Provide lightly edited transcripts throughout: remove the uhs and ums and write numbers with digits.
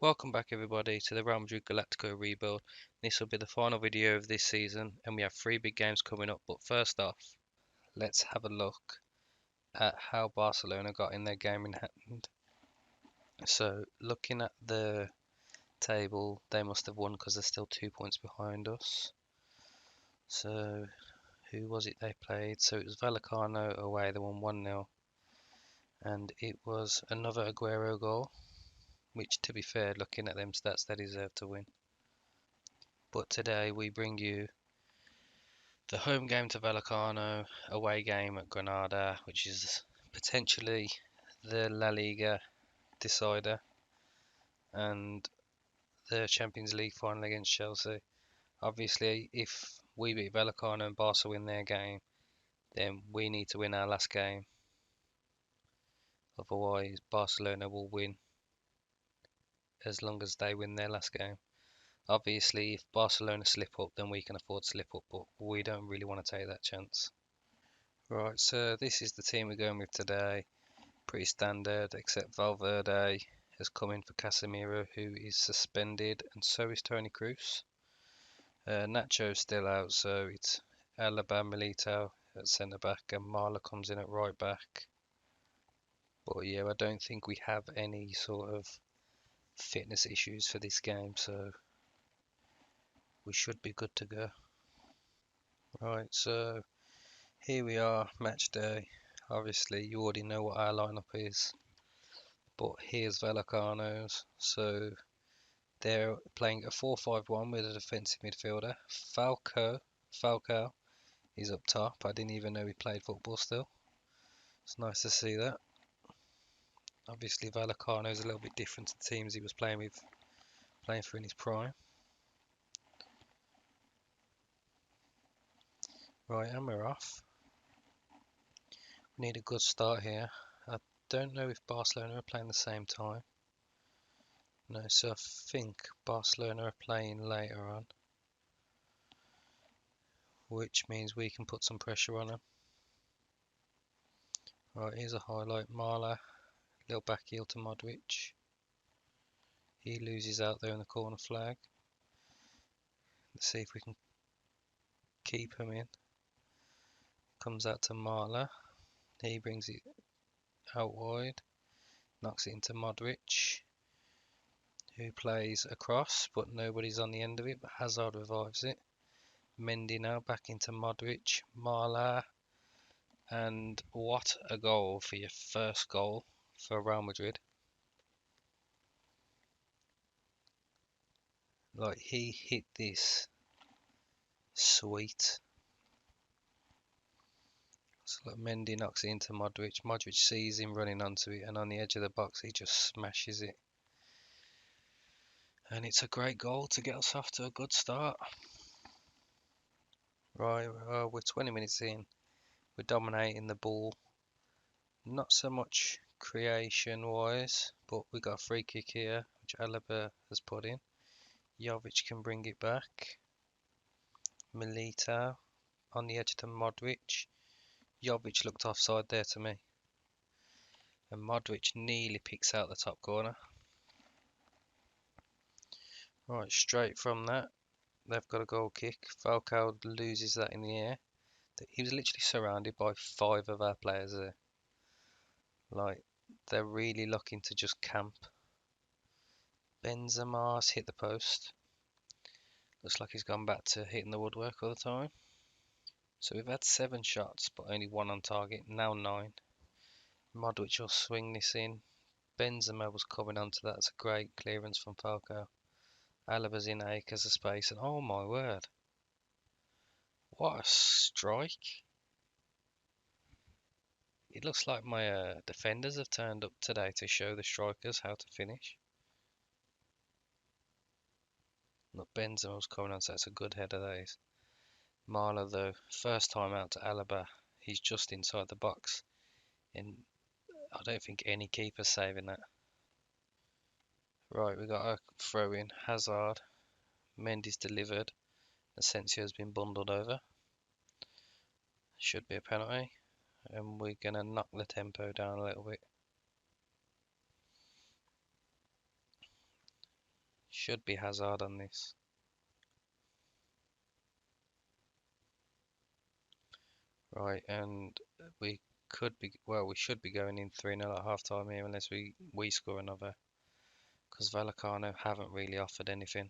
Welcome back everybody to the Real Madrid Galactico rebuild. This will be the final video of this season and we have 3 big games coming up, but first off, let's have a look at how Barcelona got in their game in hand. So looking at the table, they must have won because they're still 2 points behind us. So who was it they played? So it was Vallecano away, they won 1-0 and it was another Aguero goal, which to be fair, looking at them stats, they deserve to win. But today we bring you the home game to Vallecano, away game at Granada, which is potentially the La Liga decider, and the Champions League final against Chelsea. Obviously, if we beat Vallecano and Barca win their game, then we need to win our last game. Otherwise, Barcelona will win as long as they win their last game. Obviously, if Barcelona slip up, then we can afford to slip up, but we don't really want to take that chance. Right, so this is the team we're going with today. Pretty standard, except Valverde has come in for Casemiro, who is suspended, and so is Toni Kroos. Nacho's still out, so it's Alaba, Milito at centre back, and Marla comes in at right back. But yeah, I don't think we have any sort of fitness issues for this game, so we should be good to go. Right, so here we are, match day. Obviously, you already know what our lineup is, but here's Vallecano's. So they're playing a 4-5-1 with a defensive midfielder. Falcao is up top. I didn't even know he played football still. It's nice to see that. Obviously, Vallecano is a little bit different to the teams he was playing for in his prime. Right, and we're off. We need a good start here. I don't know if Barcelona are playing the same time. No, so I think Barcelona are playing later on, which means we can put some pressure on them. Right, here's a highlight. Marla, little back heel to Modric. He loses out there in the corner flag. Let's see if we can keep him in. Comes out to Marla. He brings it out wide. Knocks it into Modric, who plays across, but nobody's on the end of it. But Hazard revives it. Mendy now back into Modric. Marla. And what a goal for your first goal for Real Madrid. Like, he hit this sweet. So like Mendy knocks it into Modric. Modric sees him running onto it, and on the edge of the box he just smashes it. And it's a great goal to get us off to a good start. Right, we're 20 minutes in. We're dominating the ball. Not so much creation wise, but we got a free kick here, which Alaba has put in. Jovic can bring it back. Milito on the edge to Modric. Jovic looked offside there to me. And Modric nearly picks out the top corner. Right, straight from that, they've got a goal kick. Falcao loses that in the air. He was literally surrounded by 5 of our players there. Like, they're really looking to just camp. Benzema's hit the post. Looks like he's gone back to hitting the woodwork all the time. So we've had 7 shots, but only 1 on target. Now 9. Modric will swing this in. Benzema was coming onto that. It's a great clearance from Falcao. Alaba's in acres of space, and oh my word, what a strike! It looks like my defenders have turned up today to show the strikers how to finish. Look, Benzema was coming on, so it's a good header that is. Marla though, first time out to Alaba, he's just inside the box, and I don't think any keeper's saving that. Right, we got a throw in. Hazard, Mendy's delivered. Asensio's been bundled over. Should be a penalty, and we're gonna knock the tempo down a little bit. Should be Hazard on this. Right, and we could be, well, we should be going in 3-0 at half time here unless we score another. Because Vallecano haven't really offered anything.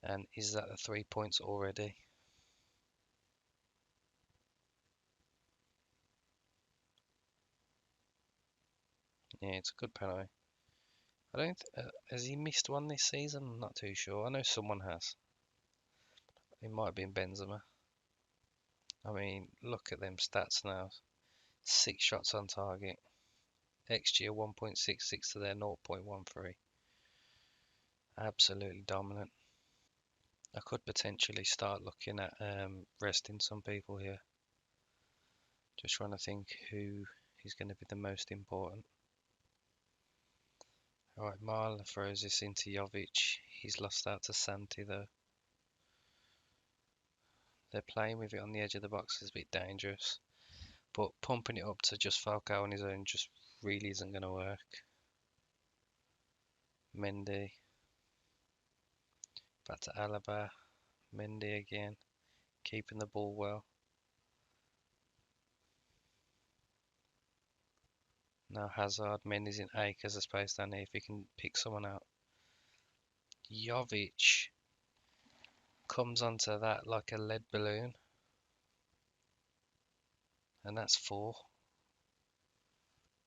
And is that the 3 points already? Yeah, it's a good penalty. I don't. Has he missed one this season? I'm not too sure. I know someone has. It might have been Benzema. I mean, look at them stats now. 6 shots on target. XG 1.66 to their 0.13. Absolutely dominant. I could potentially start looking at resting some people here. Just trying to think who is going to be the most important. Alright, Marla throws this into Jovic. He's lost out to Santi though. They're playing with it on the edge of the box is a bit dangerous. But pumping it up to just Falcao on his own just really isn't going to work. Mendy. Back to Alaba. Mendy again. Keeping the ball well. Now Hazard. Mendy's in acres of space down here if he can pick someone out. Jovic comes onto that like a lead balloon. And that's 4.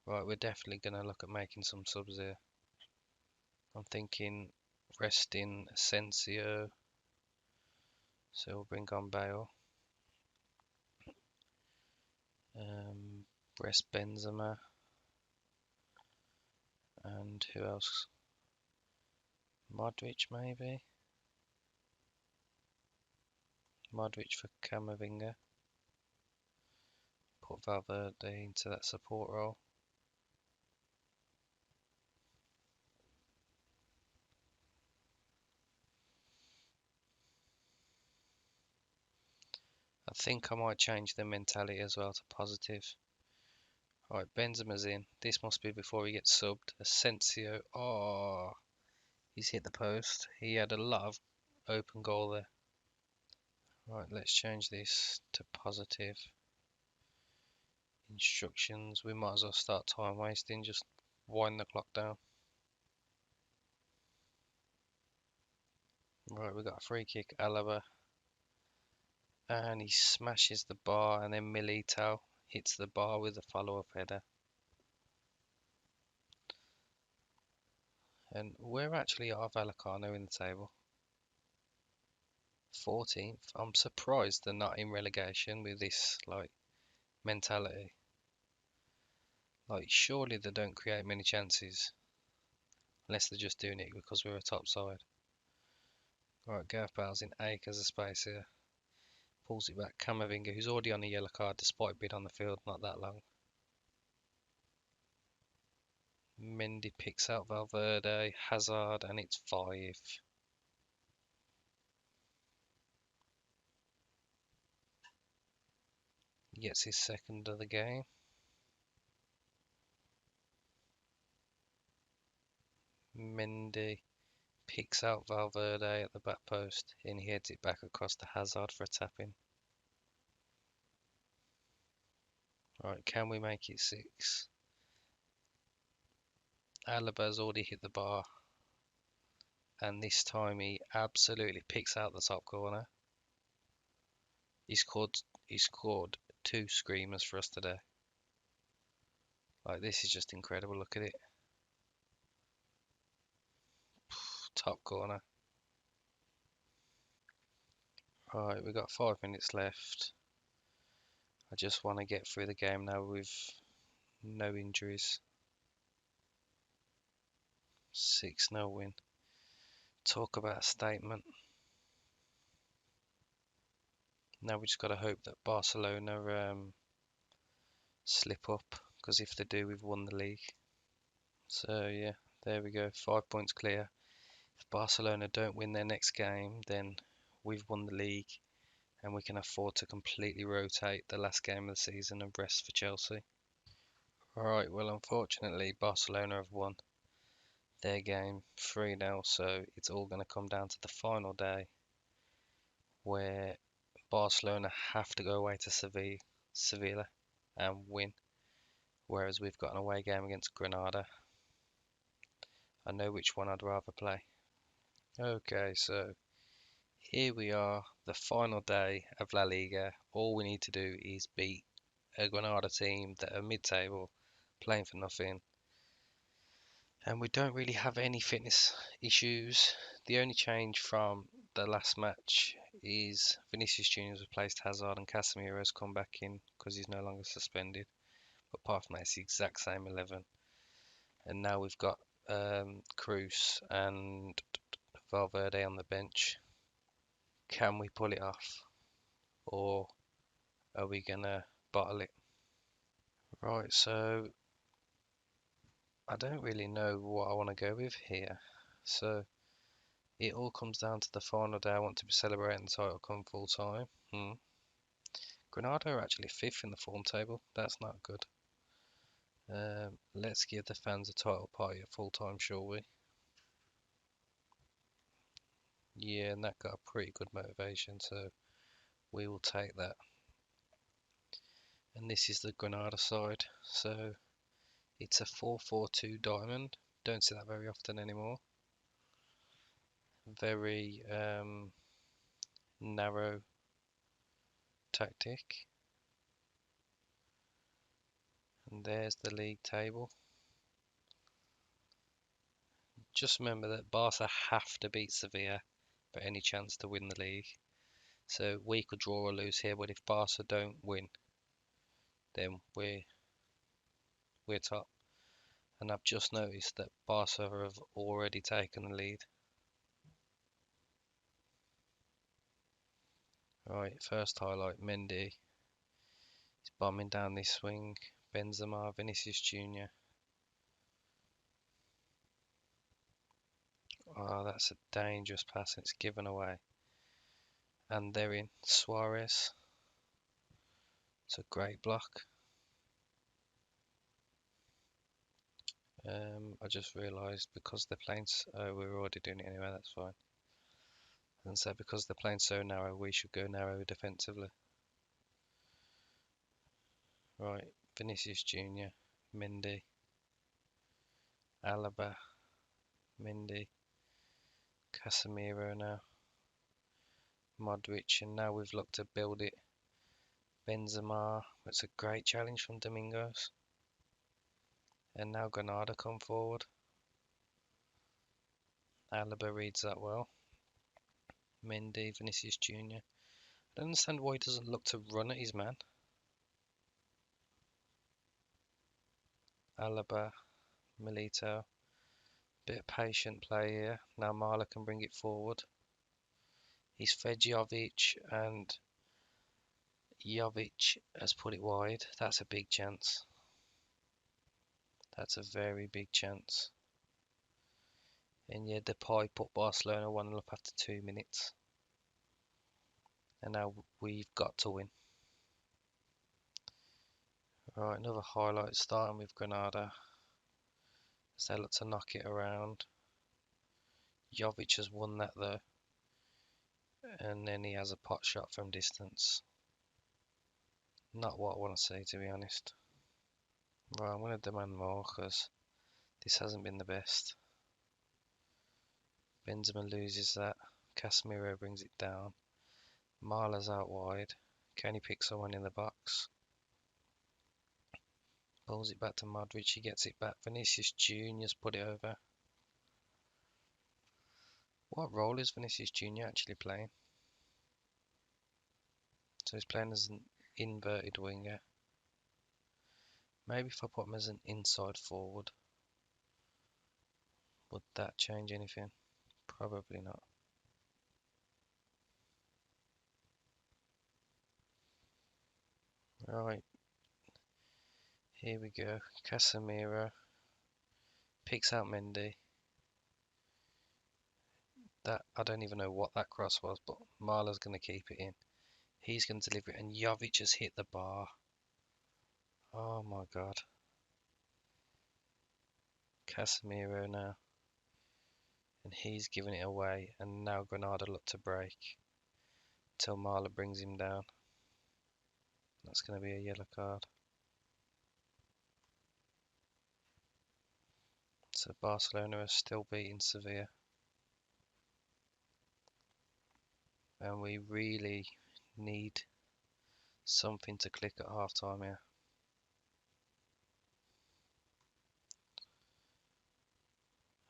Right, we're definitely going to look at making some subs here. I'm thinking resting Asensio. So we'll bring on Bale. Rest Benzema. And who else? Modric maybe? Modric for Camavinga. Put Valverde into that support role. I think I might change the mentality as well to positive. Alright, Benzema's in. This must be before he gets subbed. Asensio. Oh, he's hit the post. He had a lot of open goal there. Right, let's change this to positive. Instructions. We might as well start time wasting. Just wind the clock down. Right, we got a free kick. Alaba. And he smashes the bar, and then Milito hits the bar with a follow-up header. And where actually are Vallecano in the table? 14th. I'm surprised they're not in relegation with this like mentality. Like surely they don't create many chances unless they're just doing it because we're a top side. Right, Gareth Bale's in acres of space here. Pulls it back. Camavinga, who's already on a yellow card despite being on the field not that long. Mendy picks out Valverde, Hazard, and it's 5. He gets his second of the game. Mendy picks out Valverde at the back post and he heads it back across to Hazard for a tap-in. Right, can we make it 6? Alaba's already hit the bar. And this time he absolutely picks out the top corner. He scored 2 screamers for us today. Like this is just incredible, look at it. Top corner. Right, we've got 5 minutes left. I just want to get through the game now with no injuries. 6-0 win. Talk about a statement. Now we just got to hope that Barcelona slip up, because if they do, we've won the league. So yeah, there we go, 5 points clear. If Barcelona don't win their next game, then we've won the league and we can afford to completely rotate the last game of the season and rest for Chelsea. Alright, well unfortunately Barcelona have won. their game 3-0. So it's all going to come down to the final day where Barcelona have to go away to Sevilla and win, whereas we've got an away game against Granada. I know which one I'd rather play. Okay, so here we are, the final day of La Liga. All we need to do is beat a Granada team that are mid-table, playing for nothing, and we don't really have any fitness issues. The only change from the last match is Vinicius Junior has replaced Hazard and Casemiro has come back in because he's no longer suspended. But apart from that, it's the exact same 11. And now we've got Cruz and Valverde on the bench. Can we pull it off, or are we gonna bottle it? Right, so I don't really know what I want to go with here. So it all comes down to the final day. I want to be celebrating the title come full time. Granada are actually 5th in the form table. That's not good. Let's give the fans a title party at full time, shall we? Yeah, and that got a pretty good motivation, so we will take that. And this is the Granada side. So it's a 4-4-2 diamond. Don't see that very often anymore. Very narrow tactic. And there's the league table. Just remember that Barca have to beat Sevilla for any chance to win the league. So we could draw or lose here, but if Barca don't win, then we're top. And I've just noticed that Barca have already taken the lead. Right, first highlight, Mendy. He's bombing down this swing. Benzema, Vinicius Junior. Oh, that's a dangerous pass. It's given away. And they're in. Suarez. It's a great block. I just realised because they're playing. Oh, we were already doing it anyway. That's fine. And so because they're playing so narrow, we should go narrow defensively. Right, Vinicius Junior, Mendy, Alaba, Mendy, Casemiro now, Modric, and now we've looked to build it. Benzema, it's a great challenge from Domingos. And now Granada come forward. Alaba reads that well. Mendy, Vinicius Junior. I don't understand why he doesn't look to run at his man. Alaba, Milito. Bit of patient play here. Now Marla can bring it forward. He's fed Jovic, and Jovic has put it wide. That's a big chance. That's a very big chance. And yeah, Depay put Barcelona 1-0 up after 2 minutes. And now we've got to win. Right, another highlight starting with Granada. As they look to knock it around. Jovic has won that though. And then he has a pot shot from distance. Not what I want to see, to be honest. Right, I'm going to demand more because this hasn't been the best. Benzema loses that. Casemiro brings it down. Marla's out wide. Can he pick someone in the box? Pulls it back to Modric. He gets it back. Vinicius Junior's put it over. What role is Vinicius Junior actually playing? So he's playing as an inverted winger. Maybe if I put him as an inside forward, would that change anything? Probably not. Right. Here we go. Casemiro picks out Mendy. That I don't even know what that cross was, but Marla's going to keep it in. He's going to deliver it, and Jovic has hit the bar. Oh my god. Casemiro now. And he's giving it away, and now Granada look to break till Marla brings him down. That's going to be a yellow card. So Barcelona are still beating Sevilla. And we really need something to click at half time here.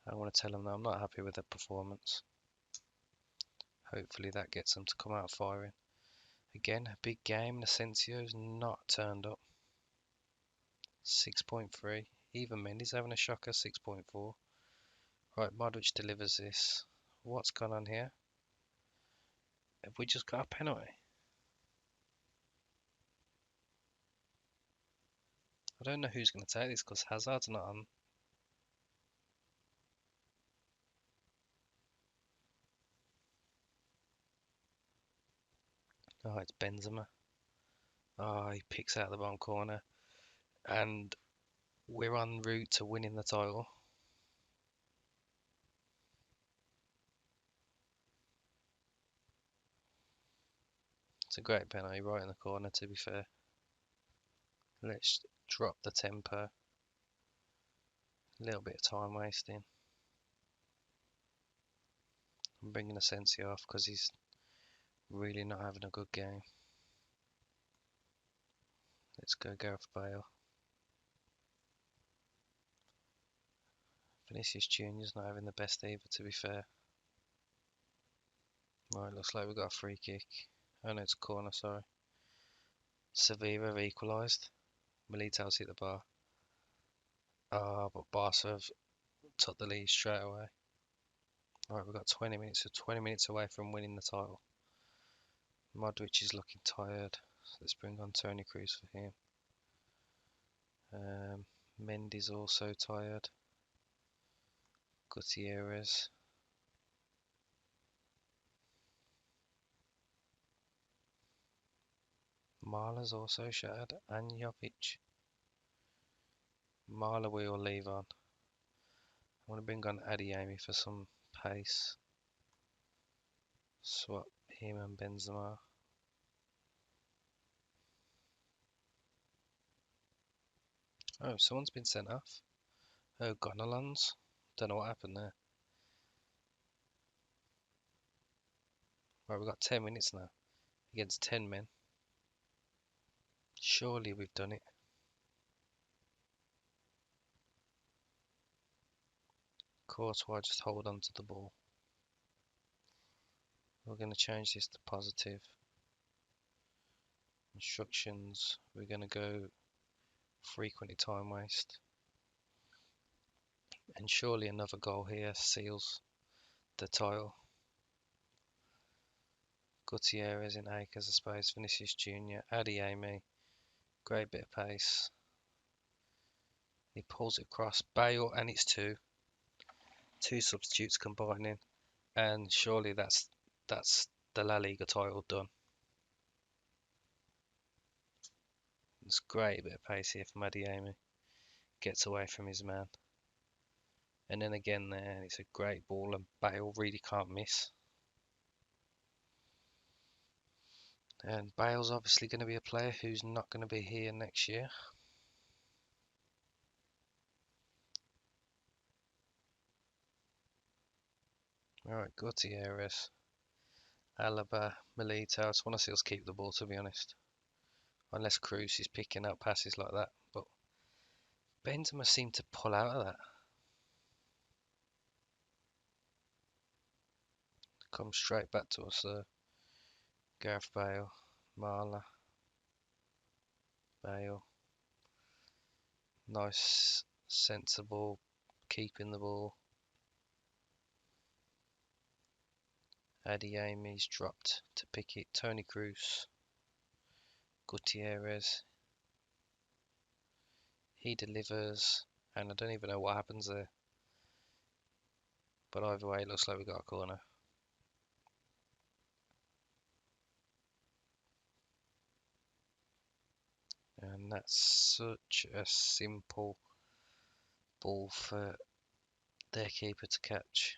I want to tell them that I'm not happy with their performance. Hopefully that gets them to come out firing. Again, a big game. Asensio's not turned up. 6.3. Even Mendy's having a shocker. 6.4. Right, Modric delivers this. What's gone on here? Have we just got a penalty? I don't know who's going to take this because Hazard's not on. Oh, it's Benzema. Oh, he picks out the bottom corner. And we're en route to winning the title. It's a great penalty right in the corner, to be fair. Let's drop the tempo. A little bit of time wasting. I'm bringing Asensio off because he's really not having a good game. Let's go Gareth Bale. Vinicius Junior's not having the best either, to be fair. Right, looks like we've got a free kick. Oh no, it's a corner, sorry. Sevilla have equalised. Milito's hit the bar. Ah, but Barca have took the lead straight away. Right, we've got 20 minutes, so 20 minutes away from winning the title. Modric is looking tired, so let's bring on Toni Kroos for him. Mendy's also tired. Gutierrez. Marla's also shattered, and Jovic. Marla we will leave on. I want to bring on Adiemi for some pace. Swap him and Benzema. Oh, someone's been sent off. Oh, Gonalons. Don't know what happened there. Right, we've got 10 minutes now. Against 10 men. Surely we've done it. Courtois just hold on to the ball. We're going to change this to positive. Instructions. We're going to go frequently time waste. And surely another goal here seals the title. Gutierrez in acres of space. Vinicius Junior. Adiemi. Great bit of pace. He pulls it across. Bale, and it's two. Two substitutes combining. And surely that's the La Liga title done. It's great bit of pace here from Adiemi. Gets away from his man. And then again there, it's a great ball and Bale really can't miss. And Bale's obviously going to be a player who's not going to be here next year. Alright, Gutierrez, Alaba, Milito. I just want to see us keep the ball, to be honest. Unless Kroos is picking up passes like that. But Benzema seemed to pull out of that. Come straight back to us, Gareth Bale, Marla, Bale. Nice, sensible, keeping the ball. Adiemi's dropped to pick it. Toni Kroos. Gutierrez. He delivers. And I don't even know what happens there. But either way, it looks like we got a corner. And that's such a simple ball for their keeper to catch.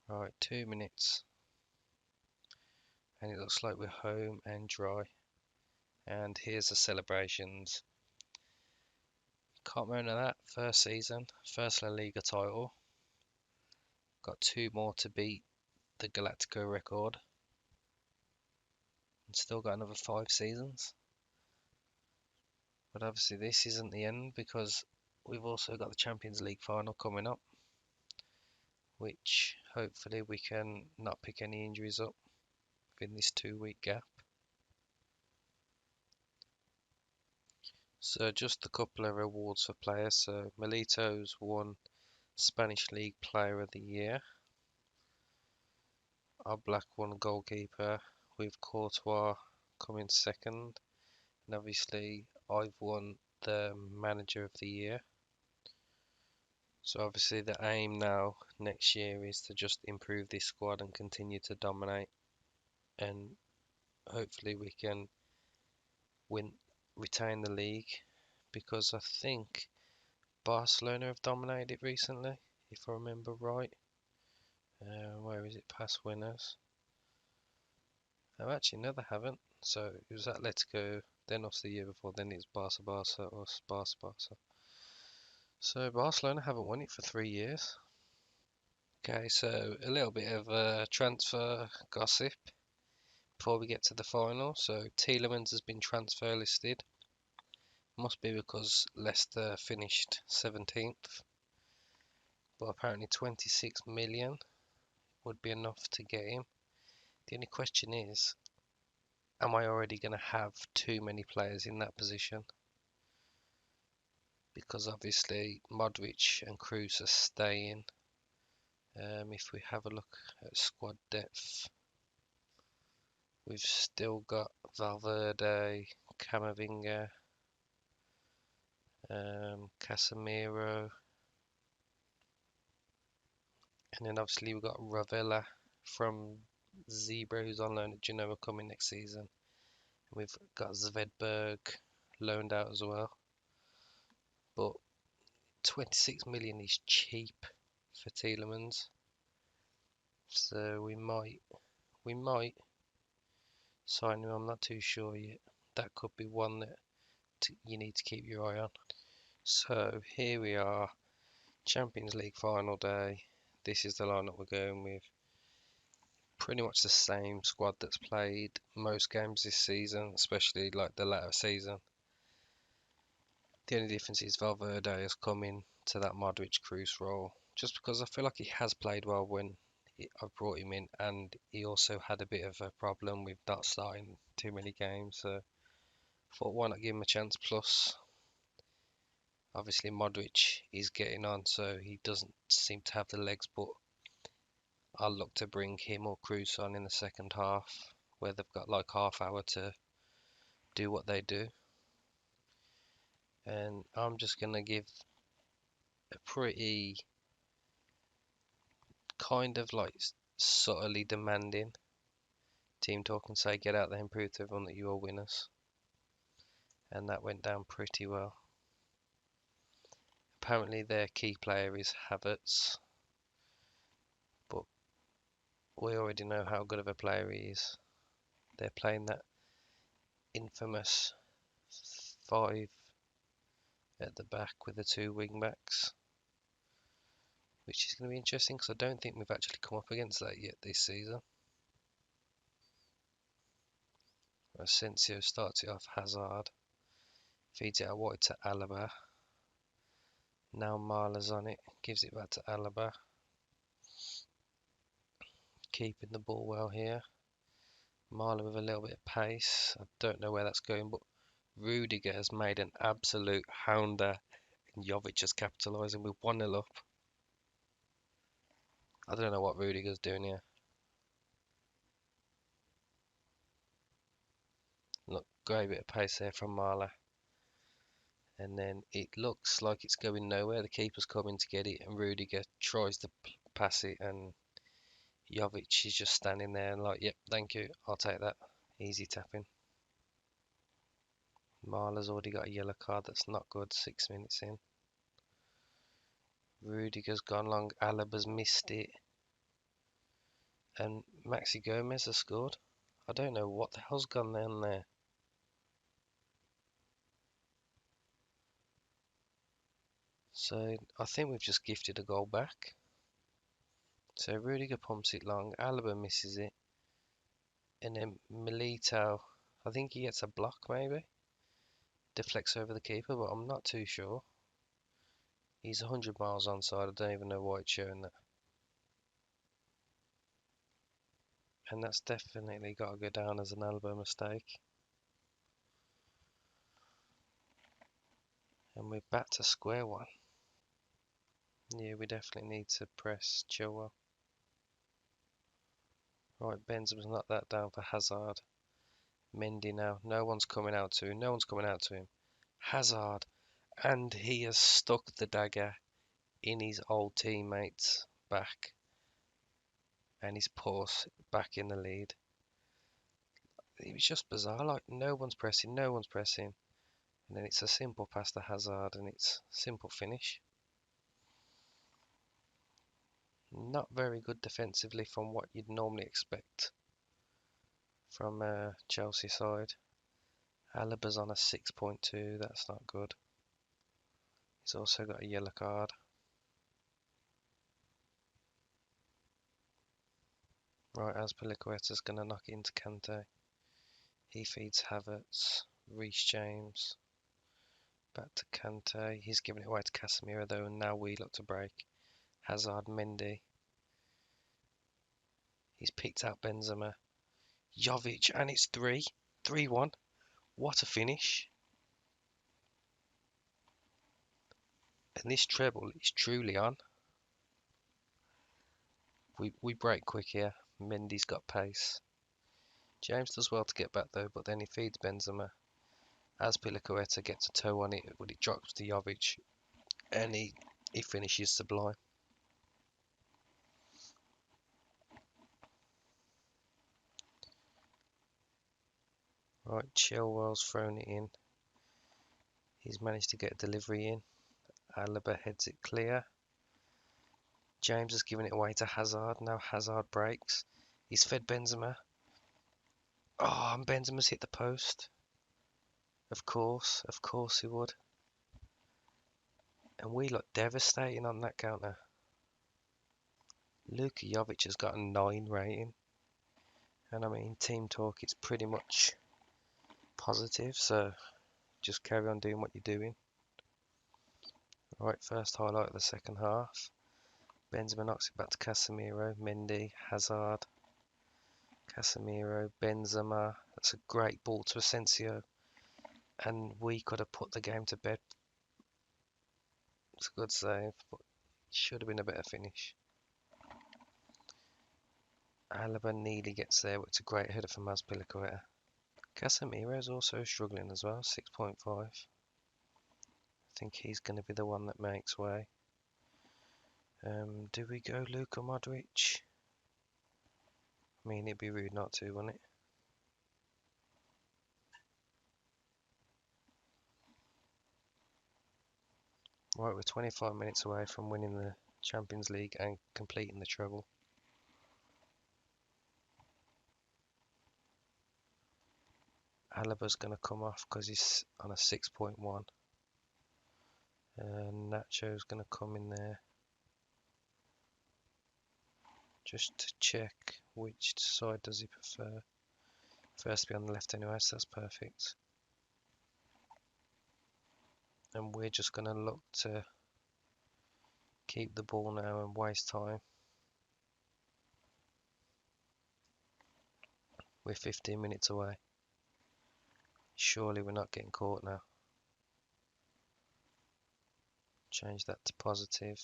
Right, 2 minutes. And it looks like we're home and dry. And here's the celebrations. Can't remember that. First season, first La Liga title. Got 2 more to beat the Galactico record. And still got another 5 seasons. But obviously this isn't the end because we've also got the Champions League final coming up, which hopefully we can not pick any injuries up within this 2 week gap. So just a couple of rewards for players. So Milito's won Spanish League Player of the Year. Our black won goalkeeper with Courtois coming second. And obviously I've won the Manager of the Year. So obviously the aim now next year is to just improve this squad and continue to dominate, and hopefully we can retain the league, because I think Barcelona have dominated it recently, if I remember right. Where is it? Past winners. Oh, actually no, they haven't. So it was Atletico, then us the year before, then it's Barca, us, Barca. So Barcelona haven't won it for 3 years. Okay, so a little bit of transfer gossip before we get to the final. So Tielemans has been transfer listed. Must be because Leicester finished 17th. But apparently 26 million would be enough to get him. The only question is, am I already going to have too many players in that position? Because obviously Modric and Kroos are staying. If we have a look at squad depth, we've still got Valverde, Camavinga, Casemiro, and then obviously we've got Ravella from Zebra, who's on loan at Genoa, coming next season. We've got Zvedberg loaned out as well. But 26 million is cheap for Tielemans. So we might sign him. I'm not too sure yet. That could be one that you need to keep your eye on. So here we are, Champions League final day. This is the lineup we're going with. Pretty much the same squad that's played most games this season, especially like the latter season. The only difference is Valverde has come in to that Modric Kroos role, just because I feel like he has played well when I brought him in, and he also had a bit of a problem with not starting too many games. So I thought, why not give him a chance? Plus, obviously Modric is getting on, so he doesn't seem to have the legs, but I'll look to bring him or Kroos on in the second half, where they've got like half hour to do what they do. And I'm just going to give a pretty kind of like subtly demanding team talk and say, get out there and prove to everyone that you are winners. And that went down pretty well. Apparently their key player is Havertz, but we already know how good of a player he is. They're playing that infamous 5 at the back with the 2 wing backs, which is going to be interesting because I don't think we've actually come up against that yet this season. Asensio starts it off, Hazard feeds it out wide to Alaba. Now Marla's on it, gives it back to Alaba. Keeping the ball well here. Marla with a little bit of pace. I don't know where that's going, but Rudiger has made an absolute hounder, and Jovic is capitalising with 1-0 up. I don't know what Rudiger's doing here. Look, great bit of pace there from Marla. And then it looks like it's going nowhere. The keeper's coming to get it, and Rudiger tries to pass it, and Jovic is just standing there and like, yep, thank you, I'll take that. Easy tapping. Marla's already got a yellow card, that's not good, 6 minutes in. Rudiger's gone long, Alaba's missed it. And Maxi Gomez has scored. I don't know what the hell's gone on there. So I think we've just gifted a goal back. So Rudiger pumps it long, Alaba misses it, and then Milito, I think he gets a block maybe, deflects over the keeper, but I'm not too sure. He's 100 miles onside, I don't even know why it's showing that. And that's definitely got to go down as an Alaba mistake. And we're back to square one. Yeah, we definitely need to press Chilwell. Right, Benzema's knocked that down for Hazard. Mendy now. No one's coming out to him. No one's coming out to him. Hazard. And he has stuck the dagger in his old teammate's back. And he's put us back in the lead. It was just bizarre. Like, no one's pressing, no one's pressing. And then it's a simple pass to Hazard and it's a simple finish. Not very good defensively from what you'd normally expect from Chelsea side. Alaba's on a 6.2, that's not good. He's also got a yellow card. Right, Azpilicueta's going to knock it into Kante. He feeds Havertz, Reece James. Back to Kante. He's giving it away to Casemiro though, and now we look to break. Hazard, Mendy. He's picked out Benzema. Jovic, and it's 3-1. What a finish. And this treble is truly on. We break quick here. Mendy's got pace. James does well to get back though, but then he feeds Benzema. Azpilicueta gets a toe on it, but it drops to Jovic. And he finishes sublime. Right, Chilwell's thrown it in. He's managed to get a delivery in. Alaba heads it clear. James has given it away to Hazard. Now Hazard breaks. He's fed Benzema. Oh, and Benzema's hit the post. Of course he would. And we look devastating on that counter. Luka Jovic has got a 9 rating. And I mean, team talk, it's pretty much positive. So just carry on doing what you're doing. Right, first highlight of the second half. Benzema knocks it back to Casemiro, Mendy, Hazard, Casemiro, Benzema. That's a great ball to Asensio. And we could have put the game to bed. It's a good save, but should have been a better finish. Alaba nearly gets there, but it's a great header from Azpilicueta. Casemiro is also struggling as well, 6.5. I think he's going to be the one that makes way. Do we go Luka Modric? I mean, it'd be rude not to, wouldn't it? Right, we're 25 minutes away from winning the Champions League and completing the treble. Alaba's going to come off because he's on a 6.1. Nacho's going to come in there. Just to check which side does he prefer. Prefers to be on the left anyway, so that's perfect. And we're just going to look to keep the ball now and waste time. We're 15 minutes away. Surely we're not getting caught now. Change that to positive.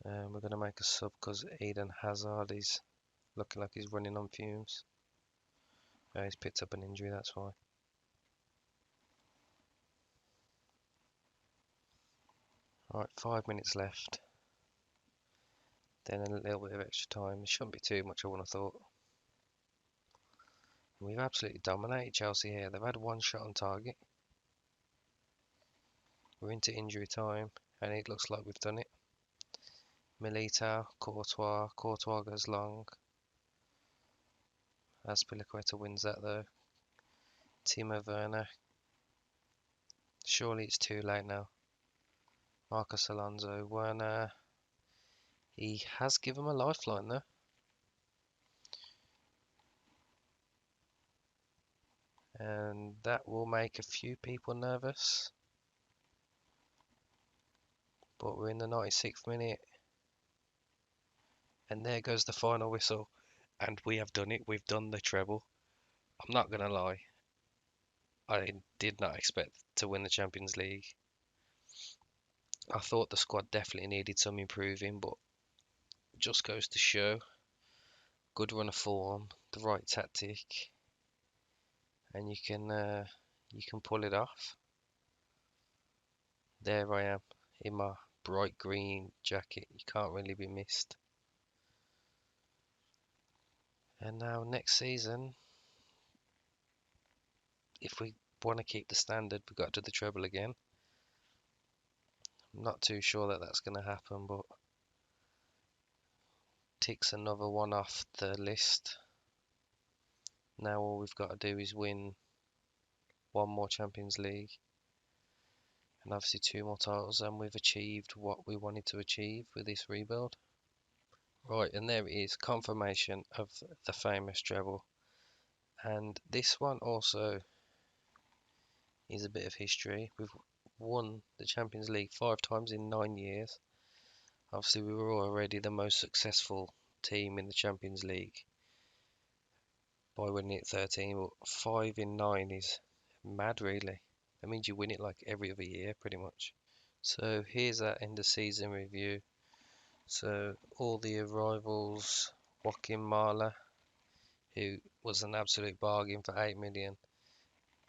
We're going to make a sub because Eden Hazard is looking like he's running on fumes. He's picked up an injury, that's why. Alright, 5 minutes left. Then a little bit of extra time. It shouldn't be too much, I would have thought. We've absolutely dominated Chelsea here. They've had one shot on target. We're into injury time, and it looks like we've done it. Militao, Courtois goes long. Azpilicueta wins that though. Timo Werner. Surely it's too late now. Marcos Alonso, Werner. He has given him a lifeline though. And that will make a few people nervous. But we're in the 96th minute. And there goes the final whistle. And we have done it. We've done the treble. I'm not going to lie. I did not expect to win the Champions League. I thought the squad definitely needed some improving, but it just goes to show good run of form, the right tactic, and you can pull it off. There I am in my bright green jacket. You can't really be missed. And now next season, if we want to keep the standard, we've got to do the treble again. I'm not too sure that that's going to happen, but ticks another one off the list. Now all we've got to do is win one more Champions League and obviously two more titles, and we've achieved what we wanted to achieve with this rebuild. Right, and there it is, confirmation of the famous treble. And this one also is a bit of history. We've won the Champions League 5 times in 9 years. Obviously, we were already the most successful team in the Champions League by winning it 13, but 5 in 9 is mad, really. That means you win it like every other year, pretty much. So here's our end of season review. So all the arrivals: Joaquin Marla, who was an absolute bargain for 8 million,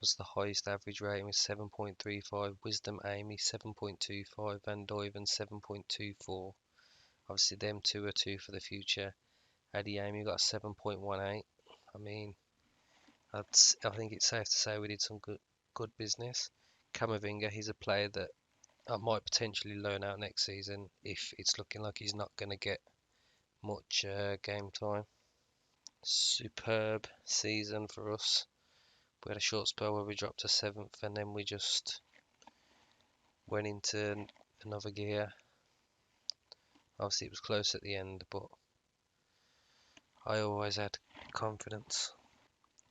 was the highest average rating with 7.35. Wisdom Amy 7.25. Van Duyven 7.24. Obviously them two are two for the future. Amy got 7.18. I mean, I think it's safe to say we did some good business. Camavinga, he's a player that I might potentially loan out next season if it's looking like he's not going to get much game time. Superb season for us. We had a short spell where we dropped to 7th, and then we just went into another gear. Obviously it was close at the end, but I always had confidence.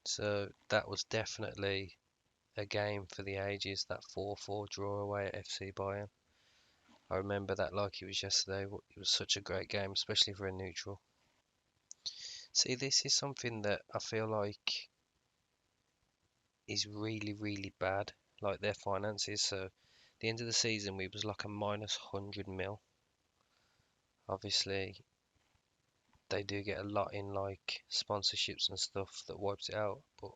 So that was definitely a game for the ages, that 4-4 draw away at FC Bayern. I remember that like it was yesterday. It was such a great game, especially for a neutral. See, this is something that I feel like is really, really bad, like their finances. So at the end of the season, we was like a minus 100 mil. Obviously, they do get a lot in like sponsorships and stuff that wipes it out, but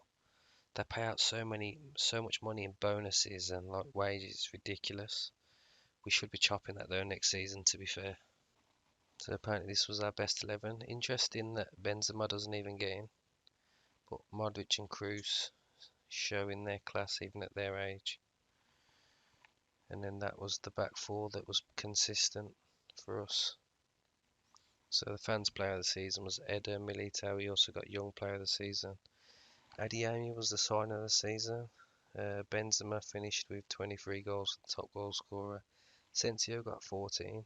they pay out so much money in bonuses and like wages. It's ridiculous. We should be chopping that though next season, to be fair. So apparently this was our best 11. Interesting that Benzema doesn't even get in, but Modric and Kroos showing their class even at their age. And then that was the back four that was consistent for us. So the fans player of the season was Eder Militao. We also got young player of the season. Adeyemi was the sign of the season. Benzema finished with 23 goals, the top goal scorer. Sensio got 14.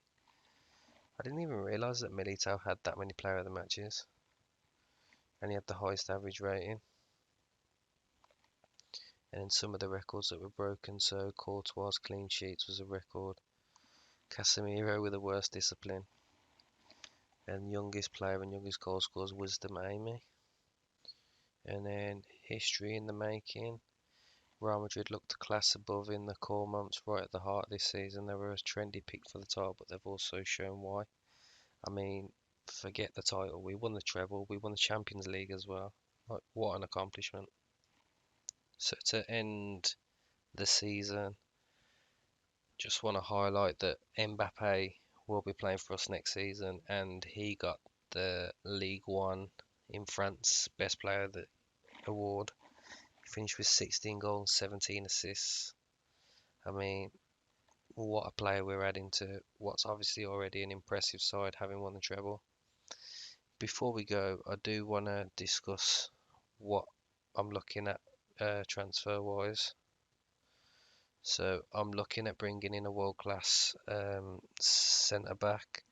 I didn't even realise that Militao had that many player of the matches. And he had the highest average rating. And then some of the records that were broken, so Courtois' clean sheets was a record. Casemiro with the worst discipline. And youngest player and youngest goal scorers, Wisdom Amy. And then history in the making. Real Madrid looked a class above in the core months, right at the heart of this season. They were a trendy pick for the title, but they've also shown why. I mean, forget the title. We won the treble. We won the Champions League as well. Like, what an accomplishment. So to end the season, just want to highlight that Mbappe will be playing for us next season, and he got the League One in France Best Player of the award. He finished with 16 goals, 17 assists. I mean, what a player we're adding to what's obviously already an impressive side, having won the treble. Before we go, I do want to discuss what I'm looking at transfer wise. So I'm looking at bringing in a world class centre back.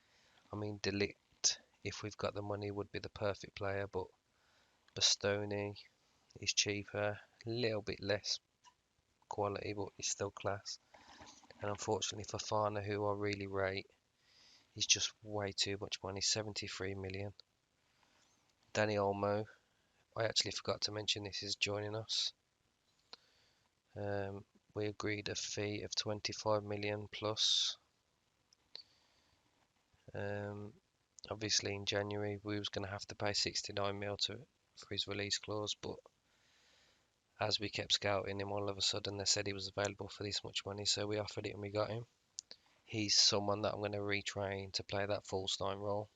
I mean, Delict, if we've got the money, would be the perfect player, but Bastoni is cheaper, a little bit less quality, but he's still class. And unfortunately for Fafana, who I really rate, he's just way too much money, 73 million. Danny Olmo, I actually forgot to mention this, is joining us. We agreed a fee of 25 million plus. Obviously in January we was going to have to pay 69 mil for his release clause, but as we kept scouting him, all of a sudden they said he was available for this much money, so we offered it and we got him. He's someone that I'm going to retrain to play that false nine role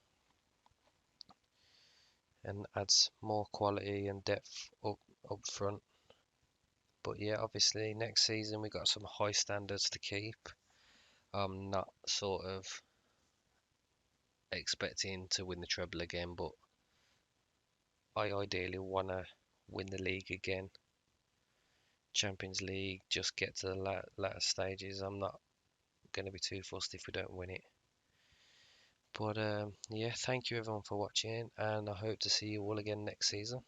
and adds more quality and depth up front. But yeah, obviously next season we got some high standards to keep. I'm not sort of expecting to win the treble again, but I ideally want to win the league again. Champions League, just get to the latter stages. I'm not going to be too fussed if we don't win it. But yeah, thank you everyone for watching, and I hope to see you all again next season.